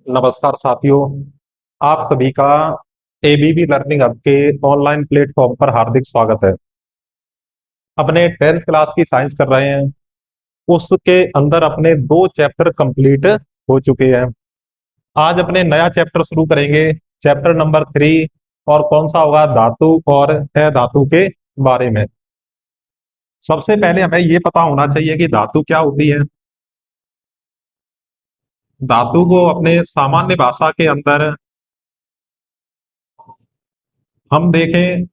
नमस्कार साथियों। आप सभी का एबीबी लर्निंग हब के ऑनलाइन प्लेटफॉर्म पर हार्दिक स्वागत है। अपने 10th क्लास की साइंस कर रहे हैं। उसके अंदर अपने 2 चैप्टर कंप्लीट हो चुके हैं। आज अपने नया चैप्टर शुरू करेंगे, चैप्टर नंबर 3। और कौन सा होगा? धातु और अधातु के बारे में। सबसे पहले हमें ये पता होना चाहिए कि धातु क्या होती है। धातु को अपने सामान्य भाषा के अंदर हम देखें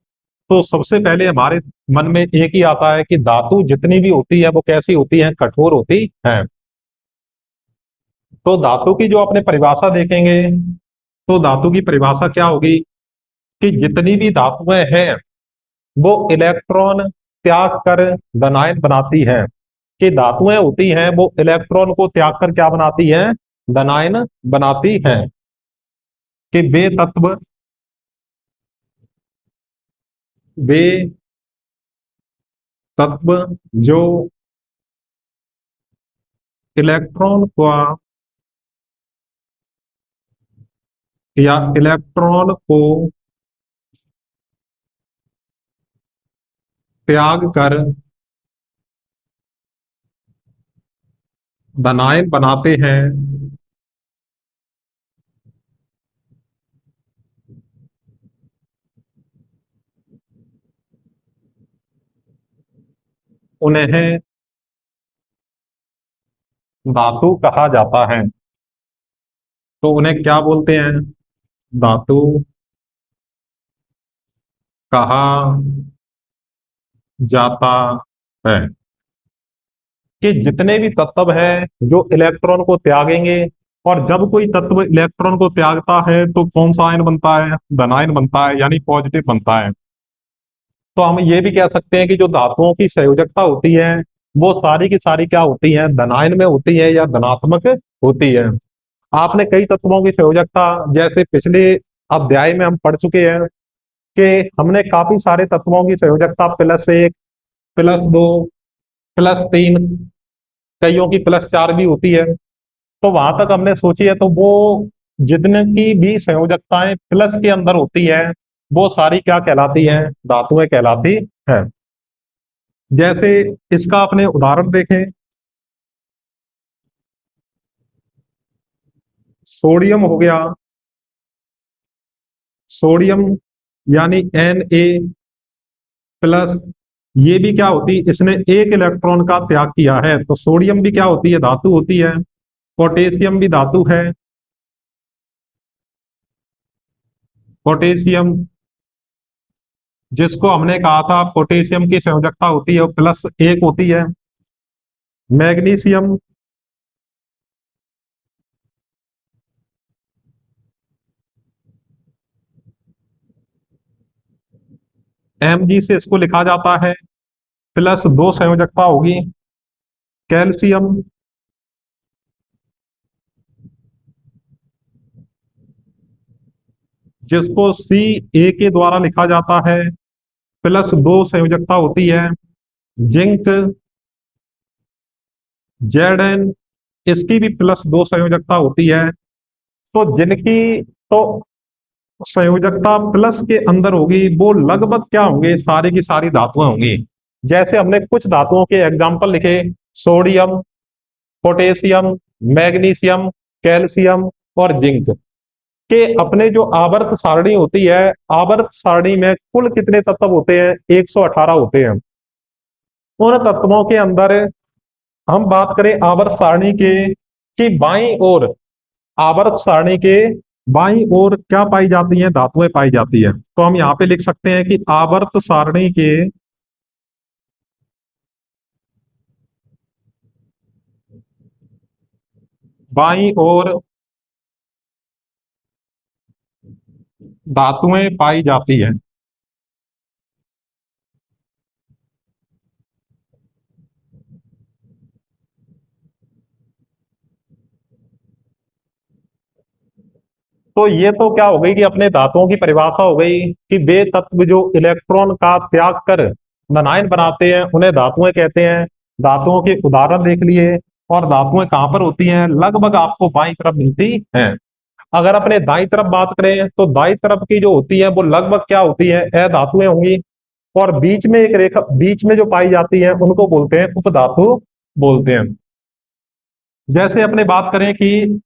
तो सबसे पहले हमारे मन में एक ही आता है कि धातु जितनी भी होती है वो कैसी होती है? कठोर होती है। तो धातु की जो अपने परिभाषा देखेंगे तो धातु की परिभाषा क्या होगी कि जितनी भी धातुएं हैं वो इलेक्ट्रॉन त्याग कर धनायन बनाती हैं। कि धातुएं होती हैं वो इलेक्ट्रॉन को त्याग कर क्या बनाती हैं? धनायन बनाती हैं। कि वे तत्व जो इलेक्ट्रॉन का या इलेक्ट्रॉन को त्याग कर धनायन बनाते हैं उन्हें धातु कहा जाता है। तो उन्हें क्या बोलते हैं? धातु कहा जाता है। कि जितने भी तत्व हैं जो इलेक्ट्रॉन को त्यागेंगे, और जब कोई तत्व इलेक्ट्रॉन को त्यागता है तो कौन सा आयन बनता है? धनायन बनता है, यानी पॉजिटिव बनता है। तो हम ये भी कह सकते हैं कि जो धातुओं की संयोजकता होती है वो सारी की सारी क्या होती है? धनायन में होती है या धनात्मक होती है। आपने कई तत्वों की संयोजकता जैसे पिछले अध्याय में हम पढ़ चुके हैं कि हमने काफी सारे तत्वों की संयोजकता +1, +2, +3, कईयों की +4 भी होती है। तो वहां तक हमने सोची है। तो वो जितने की भी संयोजकताएं प्लस के अंदर होती है वो सारी क्या कहलाती हैं? धातुएं कहलाती हैं। जैसे इसका अपने उदाहरण देखें। सोडियम हो गया। सोडियम यानी Na+। ये भी क्या होती? इसने एक इलेक्ट्रॉन का त्याग किया है, तो सोडियम भी क्या होती है? धातु होती है। पोटेशियम भी धातु है। पोटेशियम जिसको हमने कहा था पोटेशियम की संयोजकता होती है वो +1 होती है। मैग्नीशियम Mg से इसको लिखा जाता है, +2 संयोजकता होगी। कैल्शियम जिसको Ca के द्वारा लिखा जाता है, +2 संयोजकता होती है। जिंक Zn इसकी भी +2 संयोजकता होती है। तो जिनकी तो संयोजकता प्लस के अंदर होगी वो लगभग क्या होंगे? सारी की सारी धातुएं होंगी। जैसे हमने कुछ धातुओं के एग्जाम्पल लिखे, सोडियम, पोटेशियम, मैग्नीशियम, कैल्शियम और जिंक। के अपने जो आवर्त सारणी होती है, आवर्त सारणी में कुल कितने तत्व होते हैं? 118 होते हैं। उन तत्वों के अंदर हम बात करें आवर्त सारणी के कि बाईं ओर, आवर्त सारणी के बाईं ओर क्या पाई जाती हैं? धातुएं पाई जाती है। तो हम यहाँ पे लिख सकते हैं कि आवर्त सारणी के बाईं ओर धातुएं पाई जाती है। तो ये तो क्या हो गई कि अपने धातुओं की परिभाषा हो गई कि वे तत्व जो इलेक्ट्रॉन का त्याग कर धनायन बनाते हैं उन्हें धातुएं कहते हैं। धातुओं के उदाहरण देख लिए। और धातुएं कहां पर होती हैं? लगभग आपको बाईं तरफ मिलती हैं। अगर अपने दाई तरफ बात करें तो दाई तरफ की जो होती है वो लगभग क्या होती है, अधातुएं होंगी। और बीच में एक रेखा, बीच में जो पाई जाती है उनको बोलते हैं उपधातु बोलते हैं। जैसे अपने बात करें कि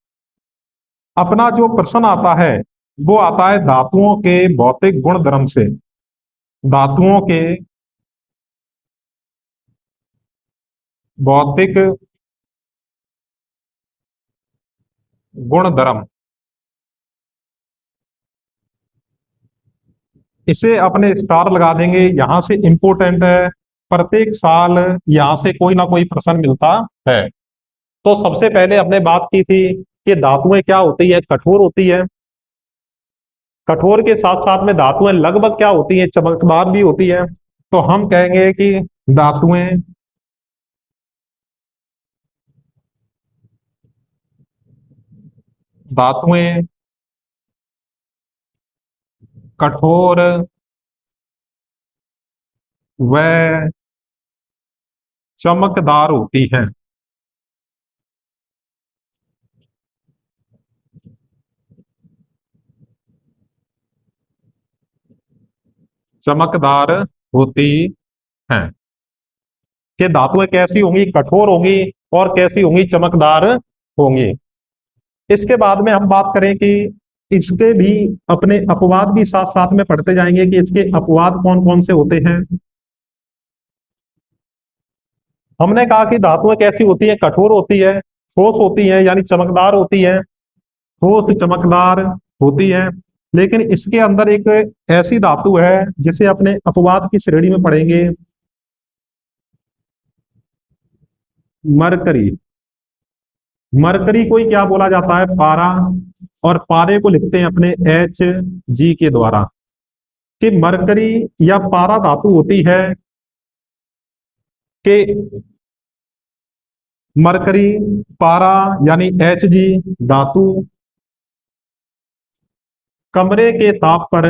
अपना जो प्रश्न आता है वो आता है धातुओं के भौतिक गुण धर्म से। धातुओं के भौतिक गुण धर्म, इसे अपने स्टार लगा देंगे, यहां से इंपोर्टेंट है। प्रत्येक साल यहां से कोई ना कोई प्रश्न मिलता है। तो सबसे पहले हमने बात की थी कि धातुएं क्या होती है, कठोर होती है। कठोर के साथ साथ में धातुएं लगभग क्या होती है, चमकदार भी होती है। तो हम कहेंगे कि धातुएं धातुएं कठोर व चमकदार होती है। चमकदार होती हैं। कि धातुएं कैसी होंगी, कठोर होंगी, और कैसी होंगी, चमकदार होंगी। इसके बाद में हम बात करें कि इसके भी अपने अपवाद भी साथ साथ में पढ़ते जाएंगे कि इसके अपवाद कौन कौन से होते हैं। हमने कहा कि धातुएं कैसी होती है, कठोर होती है, ठोस होती है यानी चमकदार होती है, ठोस चमकदार होती है। लेकिन इसके अंदर एक ऐसी धातु है जिसे अपने अपवाद की श्रेणी में पढ़ेंगे, मरकरी। मरकरी को ही क्या बोला जाता है, पारा। और पारे को लिखते हैं अपने Hg के द्वारा। कि मरकरी या पारा धातु होती है कि मरकरी, पारा यानी Hg धातु कमरे के ताप पर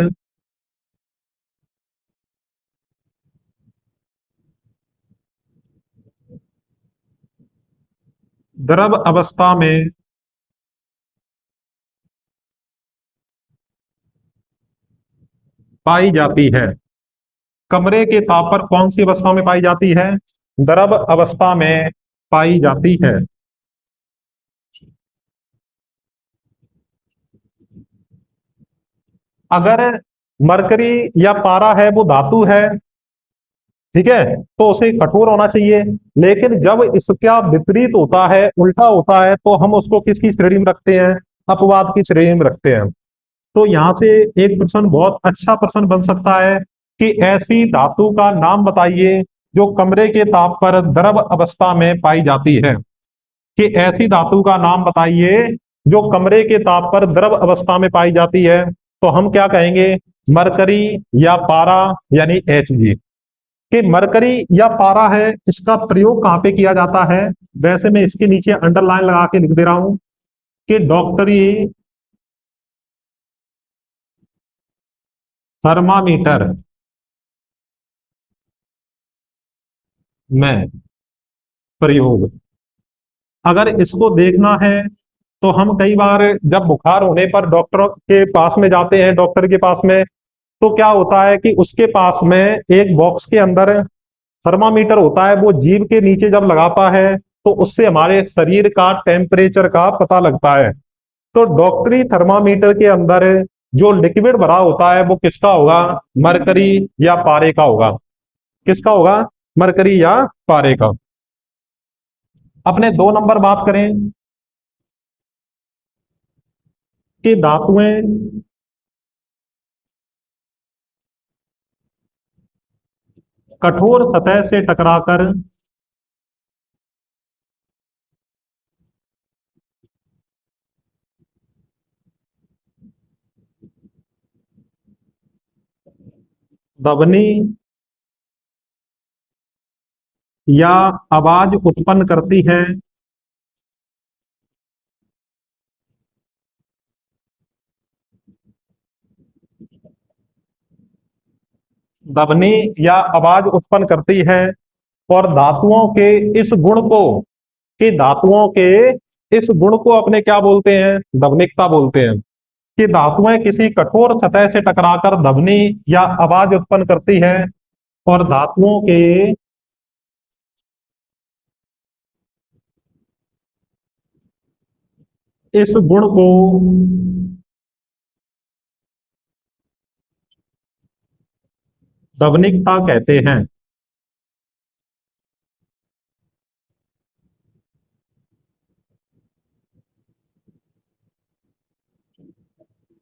द्रव अवस्था में पाई जाती है। कमरे के ताप पर कौन सी अवस्था में पाई जाती है, द्रव अवस्था में पाई जाती है। अगर मरकरी या पारा है वो धातु है, ठीक है, तो उसे कठोर होना चाहिए। लेकिन जब इसका विपरीत होता है, उल्टा होता है, तो हम उसको किसकी श्रेणी में रखते हैं, अपवाद की श्रेणी में रखते हैं। तो यहां से एक प्रश्न, बहुत अच्छा प्रश्न बन सकता है कि ऐसी धातु का नाम बताइए जो कमरे के ताप पर द्रव अवस्था में पाई जाती है। कि ऐसी धातु का नाम बताइए जो कमरे के ताप पर द्रव अवस्था में पाई जाती है। तो हम क्या कहेंगे, मरकरी या पारा यानी Hg। कि मरकरी या पारा है, इसका प्रयोग कहां पे किया जाता है। वैसे मैं इसके नीचे अंडरलाइन लगा के लिख दे रहा हूं कि डॉक्टरी थर्मामीटर में प्रयोग। अगर इसको देखना है तो हम कई बार जब बुखार होने पर डॉक्टर के पास में जाते हैं, डॉक्टर के पास में, तो क्या होता है कि उसके पास में एक बॉक्स के अंदर थर्मामीटर होता है। वो जीभ के नीचे जब लगाता है तो उससे हमारे शरीर का टेम्परेचर का पता लगता है। तो डॉक्टरी थर्मामीटर के अंदर जो लिक्विड भरा होता है वो किसका होगा, मरकरी या पारे का होगा। किसका होगा, मरकरी या पारे का। अपने 2 नंबर बात करें कि धातुएं कठोर सतह से टकराकर दबनी या आवाज उत्पन्न करती है। दबनी या आवाज उत्पन्न करती है। और धातुओं के इस गुण को, कि धातुओं के इस गुण को अपने क्या बोलते हैं? दवनिकता बोलते हैं। कि धातुएं किसी कठोर सतह से टकराकर ध्वनि या आवाज उत्पन्न करती है, और धातुओं के इस गुण को दवनिकता कहते हैं।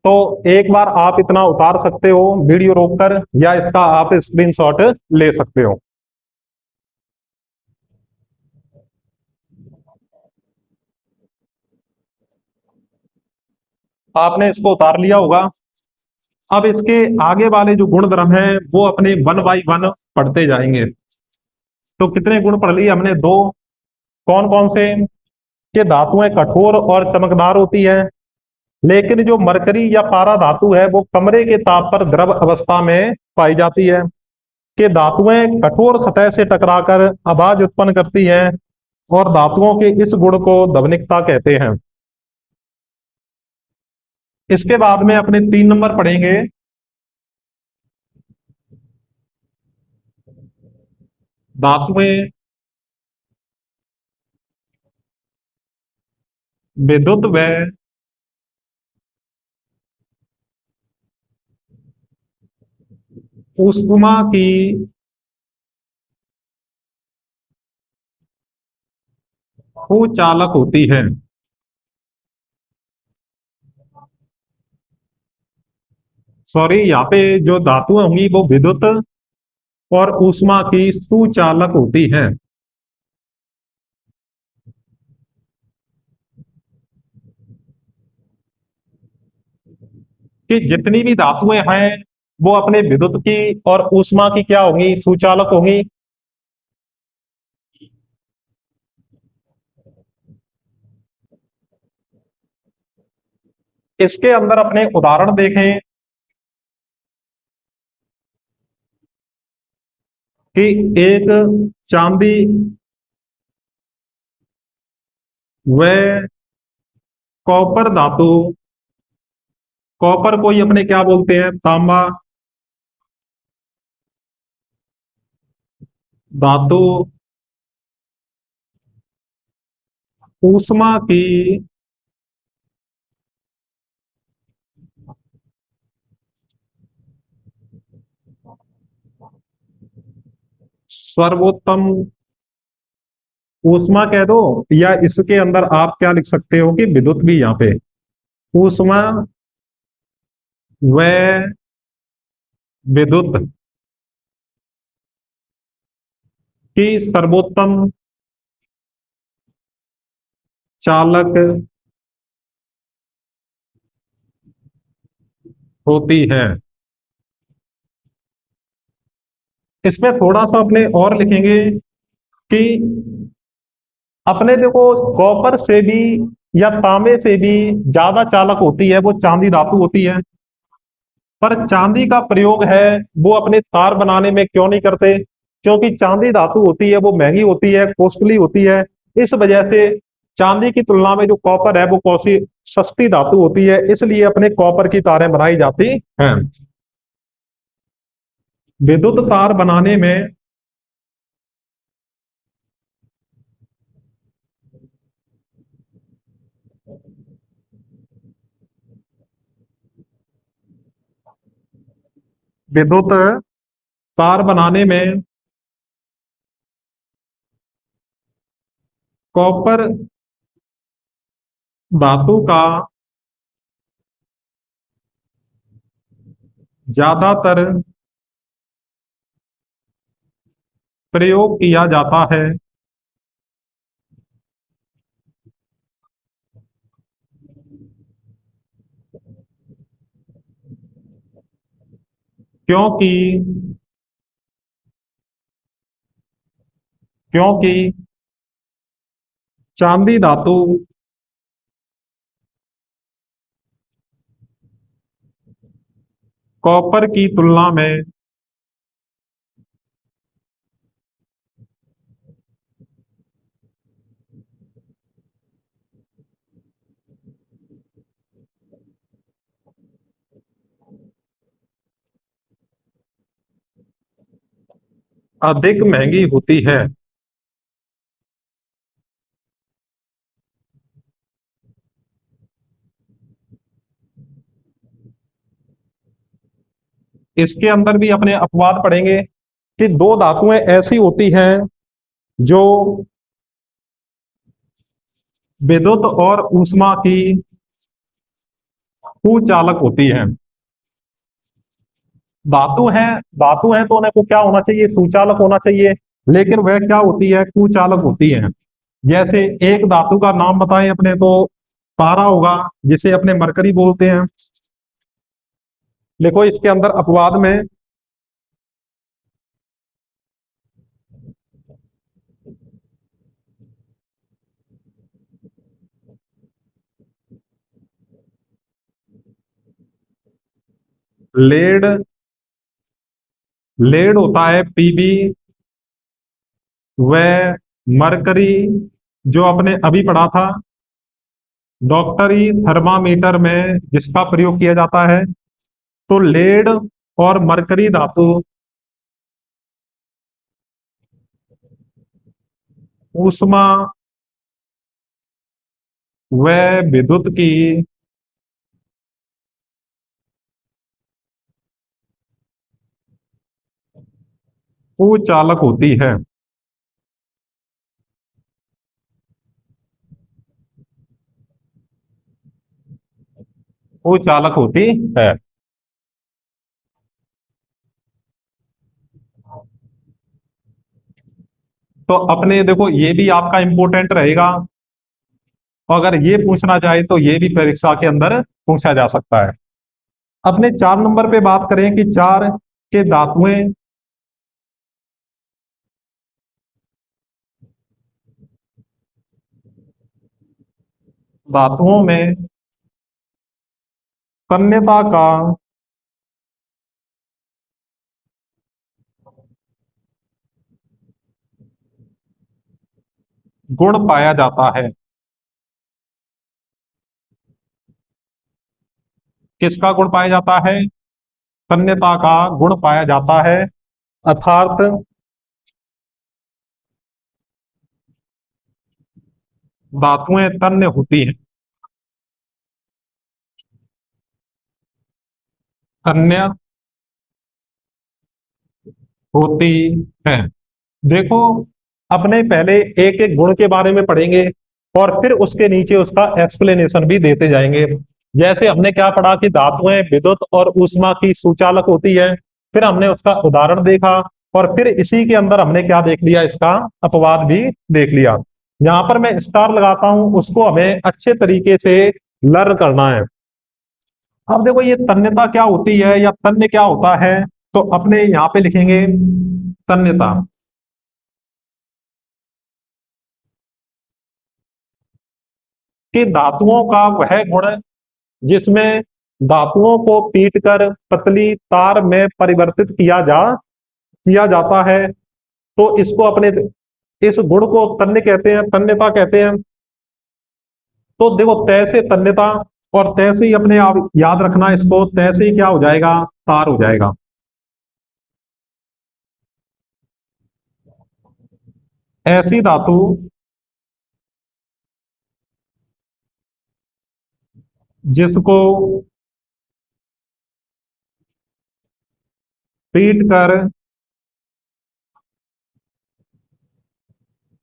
तो एक बार आप इतना उतार सकते हो वीडियो रोककर, या इसका आप स्क्रीनशॉट ले सकते हो। आपने इसको उतार लिया होगा। अब इसके आगे वाले जो गुण धर्म है वो अपने वन बाई वन पढ़ते जाएंगे। तो कितने गुण पढ़ लिए हमने? दो। कौन कौन से? कि धातुएं कठोर और चमकदार होती है, लेकिन जो मरकरी या पारा धातु है वो कमरे के ताप पर द्रव अवस्था में पाई जाती है। कि धातुएं कठोर सतह से टकराकर आवाज उत्पन्न करती है, और धातुओं के इस गुण को दवनिकता कहते हैं। इसके बाद में अपने 3 नंबर पढ़ेंगे। धातुएं विद्युत व ऊष्मा की भूचालक होती है। सॉरी, यहाँ पे जो धातुएं होंगी वो विद्युत और ऊष्मा की सुचालक होती हैं। कि जितनी भी धातुएं हैं वो अपने विद्युत की और ऊष्मा की क्या होंगी? सुचालक होंगी। इसके अंदर अपने उदाहरण देखें कि एक चांदी व कॉपर धातु, कॉपर को ही अपने क्या बोलते हैं? तांबा धातु ऊष्मा की सर्वोत्तम ऊष्मा कह दो, या इसके अंदर आप क्या लिख सकते हो कि विद्युत भी यहाँ पे ऊष्मा व विद्युत की सर्वोत्तम चालक होती है। इसमें थोड़ा सा अपने और लिखेंगे कि अपने देखो कॉपर से भी या तांबे से भी ज्यादा चालक होती है वो चांदी धातु होती है। पर चांदी का प्रयोग है वो अपने तार बनाने में क्यों नहीं करते? क्योंकि चांदी धातु होती है वो महंगी होती है, कॉस्टली होती है। इस वजह से चांदी की तुलना में जो कॉपर है वो कौसी सस्ती धातु होती है, इसलिए अपने कॉपर की तारें बनाई जाती हैं। विद्युत तार बनाने में विद्युत तार बनाने में कॉपर धातु का ज्यादातर प्रयोग किया जाता है, क्योंकि क्योंकि चांदी धातु कॉपर की तुलना में अधिक महंगी होती है। इसके अंदर भी अपने अपवाद पढ़ेंगे कि दो धातुएं ऐसी होती हैं जो विद्युत और ऊष्मा की कुचालक होती हैं। धातु है तो उन्हें को क्या होना चाहिए, सुचालक होना चाहिए। लेकिन वह क्या होती है, कुचालक होती है। जैसे एक धातु का नाम बताएं अपने तो पारा होगा, जिसे अपने मरकरी बोलते हैं। देखो इसके अंदर अपवाद में लेड, लेड होता है पीबी। वह मरकरी जो अपने अभी पढ़ा था डॉक्टरी थर्मामीटर में जिसका प्रयोग किया जाता है। तो लेड और मरकरी धातु ऊष्मा व विद्युत की कुचालक होती है। कुचालक होती है। तो अपने देखो ये भी आपका इंपॉर्टेंट रहेगा। और अगर ये पूछना चाहे तो ये भी परीक्षा के अंदर पूछा जा सकता है। अपने 4 नंबर पे बात करें कि चार के धातुएं, धातुओं में तन्यता का गुण पाया जाता है। किसका गुण पाया जाता है, तन्यता का गुण पाया जाता है। अर्थात धातुएं तन्य होती हैं, तन्य होती हैं। देखो अपने पहले एक एक गुण के बारे में पढ़ेंगे और फिर उसके नीचे उसका एक्सप्लेनेशन भी देते जाएंगे। जैसे हमने क्या पढ़ा कि धातुएं विद्युत और ऊष्मा की सुचालक होती है, फिर हमने उसका उदाहरण देखा और फिर इसी के अंदर हमने क्या देख लिया, इसका अपवाद भी देख लिया। जहां पर मैं स्टार लगाता हूं उसको हमें अच्छे तरीके से लर्न करना है। अब देखो ये तन्यता क्या होती है या तन्य क्या होता है, तो अपने यहां पे लिखेंगे तन्यता कि धातुओं का वह गुण जिसमें धातुओं को पीटकर पतली तार में परिवर्तित किया जाता है। तो इसको अपने इस गुण को तन्य कहते हैं, तन्यता कहते हैं। तो देखो तय से तन्यता और तय से ही अपने आप याद रखना, इसको तय से ही क्या हो जाएगा, तार हो जाएगा। ऐसी धातु जिसको पीट कर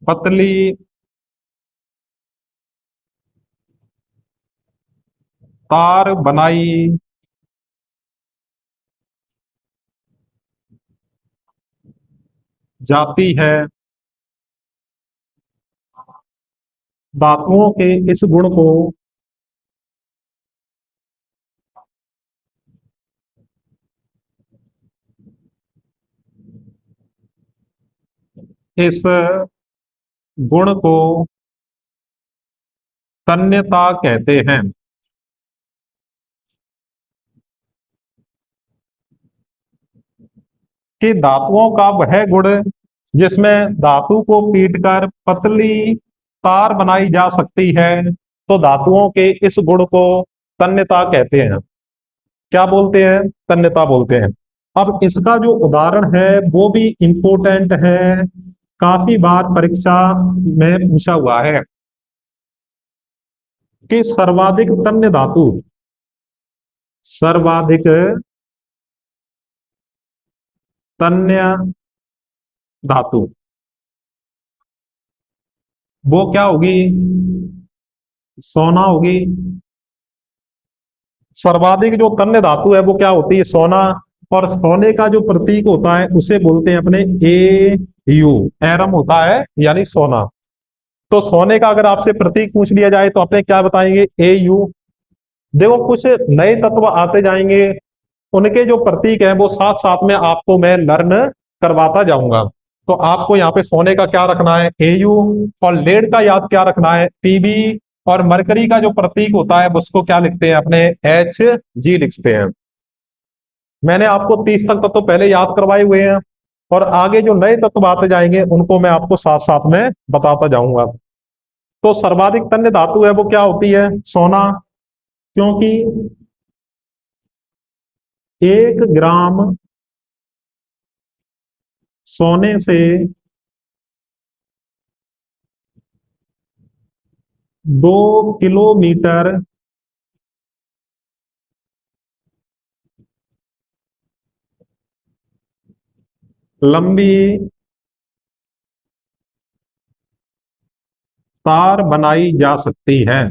पतली तार बनाई जाती है। धातुओं के इस गुण को इस गुण को तन्यता कहते हैं। कि धातुओं का वह गुण जिसमें धातु को पीटकर पतली तार बनाई जा सकती है, तो धातुओं के इस गुण को तन्यता कहते हैं। क्या बोलते हैं, तन्यता बोलते हैं। अब इसका जो उदाहरण है वो भी इंपॉर्टेंट है, काफी बार परीक्षा में पूछा हुआ है कि सर्वाधिक तन्य धातु, सर्वाधिक तन्य धातु वो क्या होगी? सोना होगी। सर्वाधिक जो तन्य धातु है वो क्या होती है? सोना। और सोने का जो प्रतीक होता है उसे बोलते हैं अपने ए यू, एरम होता है यानी सोना। तो सोने का अगर आपसे प्रतीक पूछ लिया जाए तो अपने क्या बताएंगे? ए यू। देखो कुछ नए तत्व आते जाएंगे, उनके जो प्रतीक है वो साथ साथ में आपको मैं लर्न करवाता जाऊंगा। तो आपको यहाँ पे सोने का क्या रखना है? एयू। और लेड का याद क्या रखना है? पीबी। और मरकरी का जो प्रतीक होता है उसको क्या लिखते हैं अपने? एच जी लिखते हैं। मैंने आपको 30 तक तत्व पहले याद करवाए हुए हैं, और आगे जो नए तत्व आते जाएंगे उनको मैं आपको साथ साथ में बताता जाऊंगा। तो सर्वाधिक तन्य धातु है वो क्या होती है? सोना। क्योंकि 1 ग्राम सोने से 2 किलोमीटर लंबी तार बनाई जा सकती है।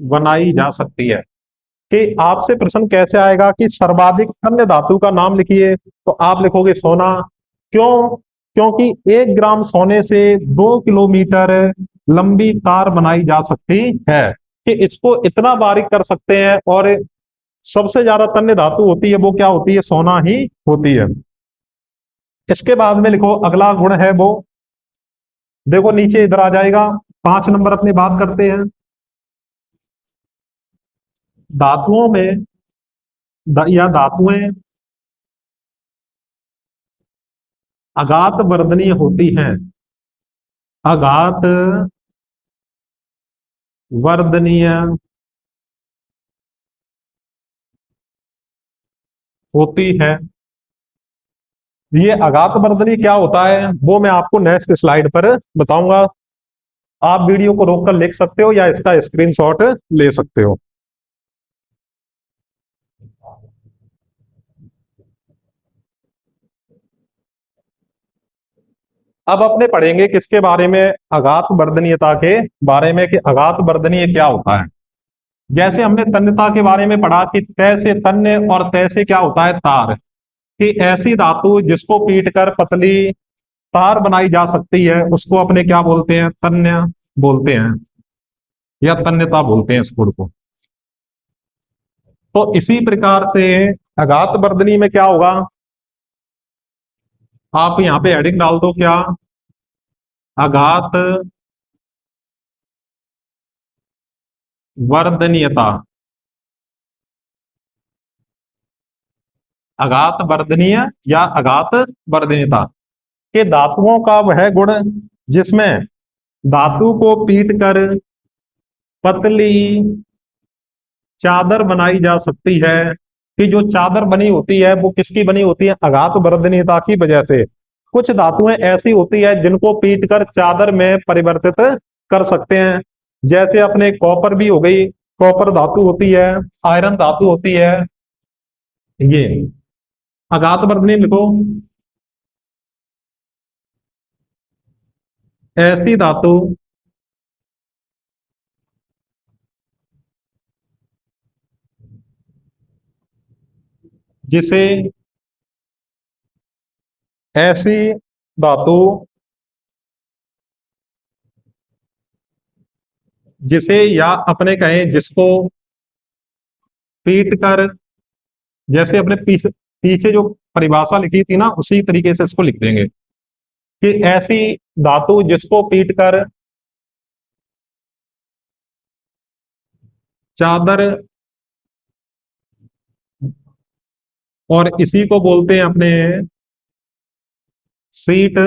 बनाई जा सकती है। कि आपसे प्रश्न कैसे आएगा कि सर्वाधिक तन्य धातु का नाम लिखिए, तो आप लिखोगे सोना। क्यों? क्योंकि 1 ग्राम सोने से 2 किलोमीटर लंबी तार बनाई जा सकती है, कि इसको इतना बारीक कर सकते हैं। और सबसे ज्यादा तन्य धातु होती है वो क्या होती है? सोना ही होती है। इसके बाद में लिखो अगला गुण है वो, देखो नीचे इधर आ जाएगा। 5 नंबर अपनी बात करते हैं। धातुओं में या धातुएं अघात वर्धनीय होती हैं। अघात वर्धनीय होती है। ये अघात वर्धनीय क्या होता है वो मैं आपको नेक्स्ट स्लाइड पर बताऊंगा। आप वीडियो को रोककर लिख सकते हो या इसका स्क्रीनशॉट ले सकते हो। अब अपने पढ़ेंगे किसके बारे में? अघात वर्धनीयता के बारे में, कि अघात वर्धनीय क्या होता है। जैसे हमने तन्यता के बारे में पढ़ा कि तय से तन्य और तय से क्या होता है? तार। कि ऐसी धातु जिसको पीट कर पतली तार बनाई जा सकती है उसको अपने क्या बोलते हैं? तन्य बोलते हैं, या तन्यता बोलते हैं इस गुण को। तो इसी प्रकार से अघात वर्धनी में क्या होगा? आप यहां पे हेडिंग डाल दो क्या? अघात वर्धनीयता। अघात वर्धनीय या अघात वर्धनीयता के धातुओं का वह गुण जिसमें धातु को पीट कर पतली चादर बनाई जा सकती है। कि जो चादर बनी होती है वो किसकी बनी होती है? अघात वर्धनीयता की वजह से। कुछ धातुएं ऐसी होती है जिनको पीट कर चादर में परिवर्तित कर सकते हैं। जैसे अपने कॉपर भी हो गई, कॉपर धातु होती है, आयरन धातु होती है। ये अघात वर्धनीय लिखो। ऐसी धातु जिसे, ऐसी धातु जिसे, या अपने कहें जिसको पीट कर, जैसे अपने पीछे पीछे जो परिभाषा लिखी थी ना उसी तरीके से इसको लिख देंगे। कि ऐसी धातु जिसको पीट कर चादर, और इसी को बोलते हैं अपने सीट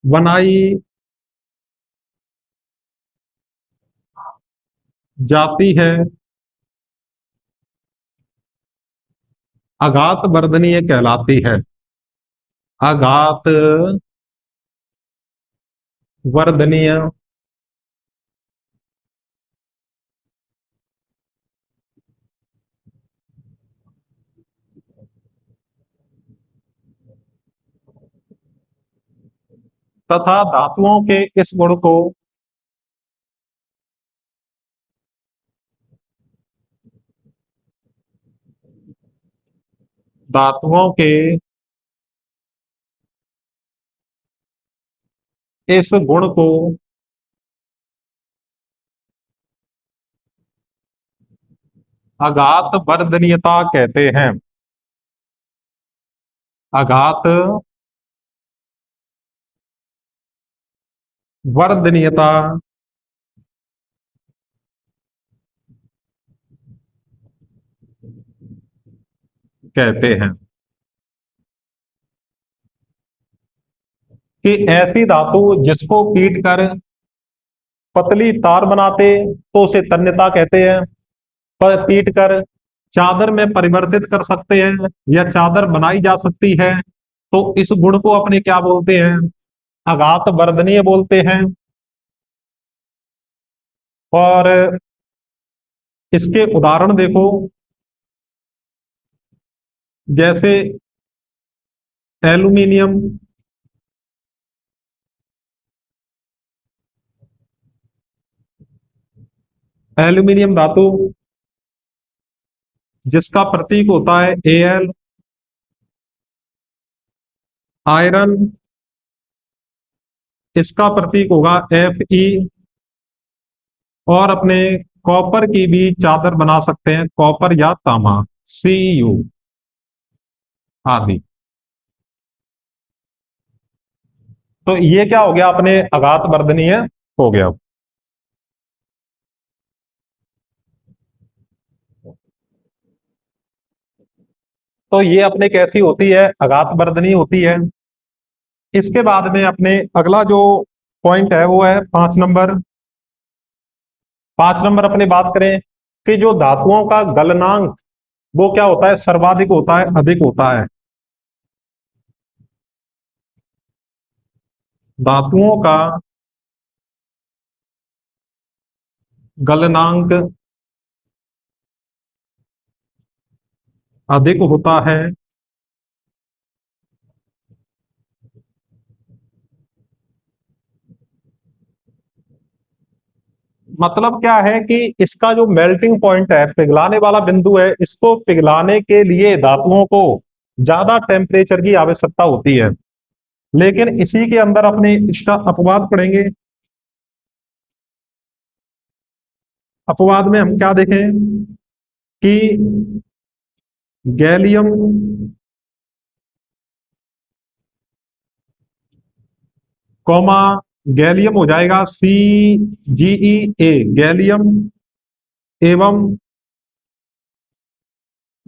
बनाई जाती है, अघात वर्धनीय कहलाती है। अघात वर्धनीय तथा धातुओं के इस गुण को धातुओं के इस गुण को अघात वर्धनीयता कहते हैं। अघात वर्धनीयता कहते हैं कि ऐसी धातु जिसको पीट कर पतली तार बनाते तो उसे तन्यता कहते हैं। पर पीट कर चादर में परिवर्तित कर सकते हैं या चादर बनाई जा सकती है तो इस गुण को अपने क्या बोलते हैं? अघात वर्धनीय बोलते हैं। और इसके उदाहरण देखो, जैसे एल्यूमिनियम, एल्यूमिनियम धातु जिसका प्रतीक होता है Al। आयरन, इसका प्रतीक होगा Fe। और अपने कॉपर की भी चादर बना सकते हैं, कॉपर या तांबा, Cu आदि। तो ये क्या हो गया? अपने अघात वर्धनीय हो गया। तो ये अपने कैसी होती है? अघात वर्धनीय होती है। इसके बाद में अपने अगला जो पॉइंट है वो है 5 नंबर। 5 नंबर अपने बात करें कि जो धातुओं का गलनांक वो क्या होता है? सर्वाधिक होता है, अधिक होता है। धातुओं का गलनांक अधिक होता है। मतलब क्या है कि इसका जो मेल्टिंग पॉइंट है, पिघलाने वाला बिंदु है, इसको पिघलाने के लिए धातुओं को ज्यादा टेम्परेचर की आवश्यकता होती है। लेकिन इसी के अंदर अपने इसका अपवाद पढ़ेंगे। अपवाद में हम क्या देखें कि गैलियम, कॉमा, गैलियम हो जाएगा CgE, गैलियम, एवं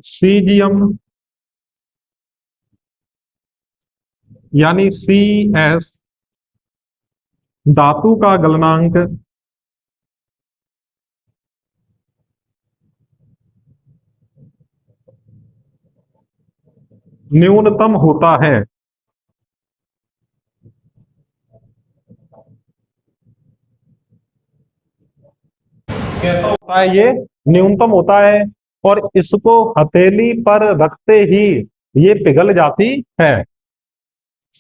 सीजियम यानी CS, धातु का गलनांक न्यूनतम होता है। कैसा होता है ये? न्यूनतम होता है। और इसको हथेली पर रखते ही ये पिघल जाती है,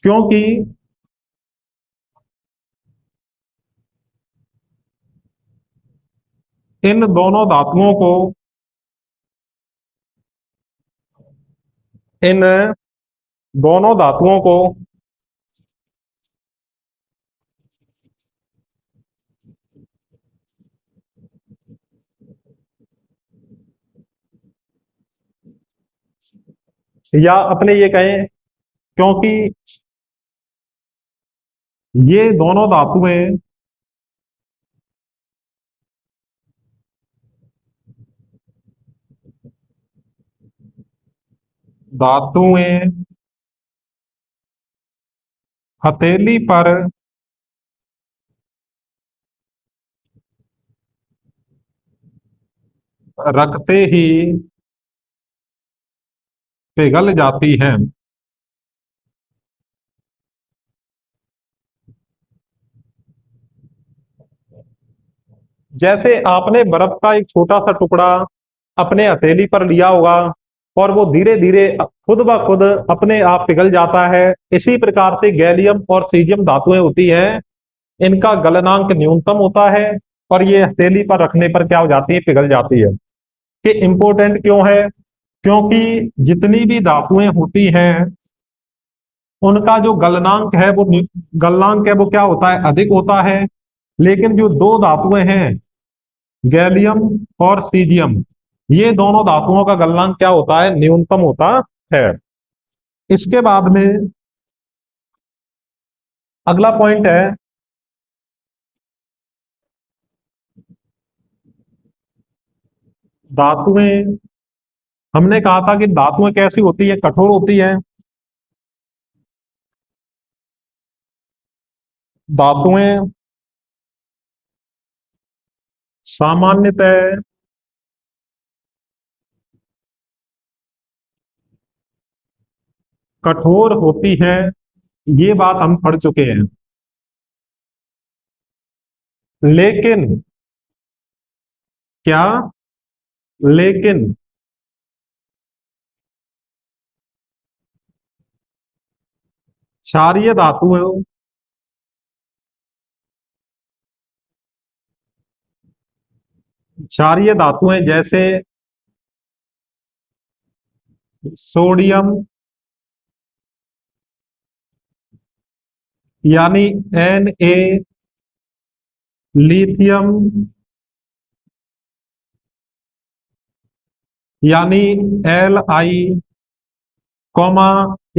क्योंकि इन दोनों धातुओं को, इन दोनों धातुओं को या अपने ये कहें, क्योंकि ये दोनों धातुएं धातुएं हथेली पर रखते ही पिघल जाती है। जैसे आपने बर्फ का एक छोटा सा टुकड़ा अपने हथेली पर लिया होगा और वो धीरे धीरे खुद ब खुद अपने आप पिघल जाता है, इसी प्रकार से गैलियम और सीजियम धातुएं होती हैं, इनका गलनांक न्यूनतम होता है और ये हथेली पर रखने पर क्या हो जाती है, पिघल जाती है। कि इंपॉर्टेंट क्यों है? क्योंकि जितनी भी धातुएं होती हैं उनका जो गलनांक है वो क्या होता है, अधिक होता है। लेकिन जो दो धातुएं हैं, गैलियम और सीजियम, ये दोनों धातुओं का गलनांक क्या होता है, न्यूनतम होता है। इसके बाद में अगला पॉइंट है धातुएं। हमने कहा था कि धातुएं कैसी होती है, कठोर होती है। धातुएं सामान्यतः कठोर होती है, ये बात हम पढ़ चुके हैं। लेकिन क्या? लेकिन क्षारीय धातुओं क्षारीय धातुएं जैसे सोडियम, यानी Na, लिथियम यानी Li, कॉमा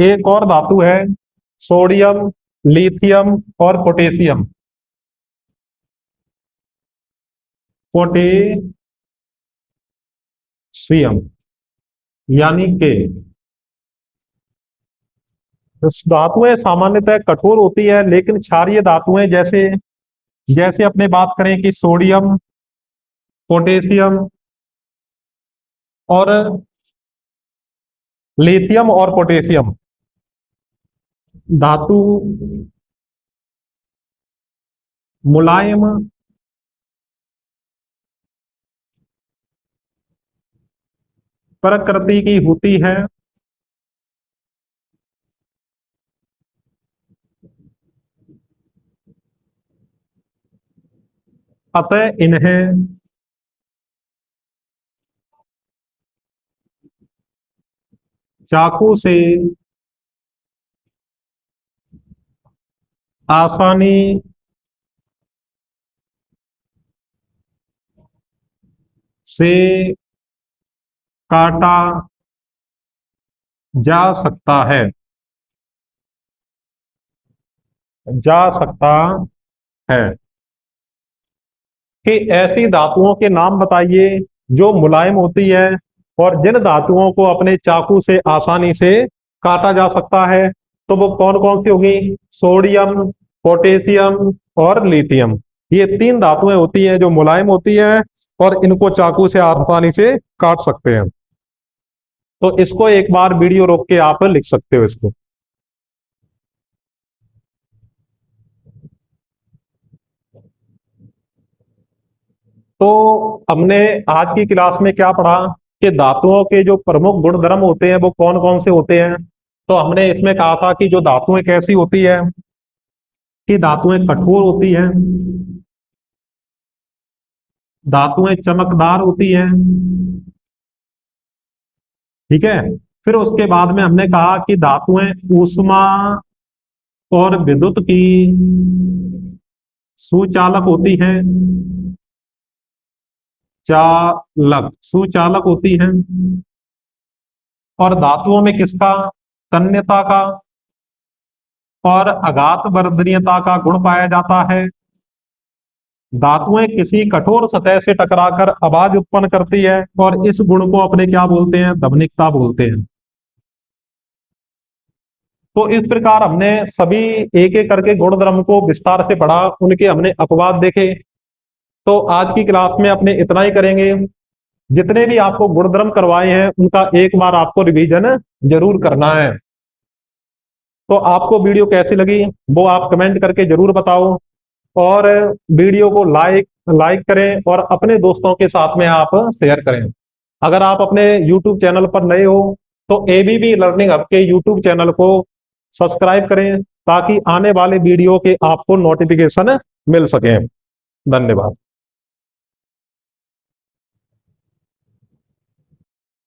एक और धातु है सोडियम, लिथियम और पोटेशियम। पोटेशियम यानी के धातुएं सामान्यतः कठोर होती है, लेकिन क्षारीय धातुएं जैसे जैसे अपने बात करें कि सोडियम, पोटेशियम और लिथियम और पोटेशियम धातु मुलायम प्रकृति की होती है, अतः इन्हें चाकू से आसानी से काटा जा सकता है। जा सकता है कि ऐसी धातुओं के नाम बताइए जो मुलायम होती है और जिन धातुओं को अपने चाकू से आसानी से काटा जा सकता है। तो वो कौन कौन सी होगी? सोडियम, पोटेशियम और लिथियम। ये तीन धातुएं होती हैं जो मुलायम होती हैं और इनको चाकू से आसानी से काट सकते हैं। तो इसको एक बार वीडियो रोक के आप लिख सकते हो इसको। तो हमने आज की क्लास में क्या पढ़ा कि धातुओं के जो प्रमुख गुण धर्म होते हैं वो कौन कौन से होते हैं। तो हमने इसमें कहा था कि जो धातुएं कैसी होती है, कि धातुएं कठोर होती हैं, धातुएं चमकदार होती हैं, ठीक है। फिर उसके बाद में हमने कहा कि धातुएं ऊष्मा और विद्युत की सुचालक होती हैं, सुचालक होती हैं। और धातुओं में किसका? तन्यता का और आघात वर्धनीयता का गुण पाया जाता है। धातुएं किसी कठोर सतह से टकराकर आवाज उत्पन्न करती है और इस गुण को अपने क्या बोलते हैं? दवनिकता बोलते हैं। तो इस प्रकार हमने सभी एक एक करके गुणधर्म को विस्तार से पढ़ा, उनके हमने अपवाद देखे। तो आज की क्लास में अपने इतना ही करेंगे। जितने भी आपको गुणधर्म करवाए हैं उनका एक बार आपको रिवीजन जरूर करना है। तो आपको वीडियो कैसी लगी वो आप कमेंट करके जरूर बताओ, और वीडियो को लाइक लाइक करें और अपने दोस्तों के साथ में आप शेयर करें। अगर आप अपने YouTube चैनल पर नए हो तो एबीबी लर्निंग हब के YouTube चैनल को सब्सक्राइब करें, ताकि आने वाले वीडियो के आपको नोटिफिकेशन मिल सके। धन्यवाद।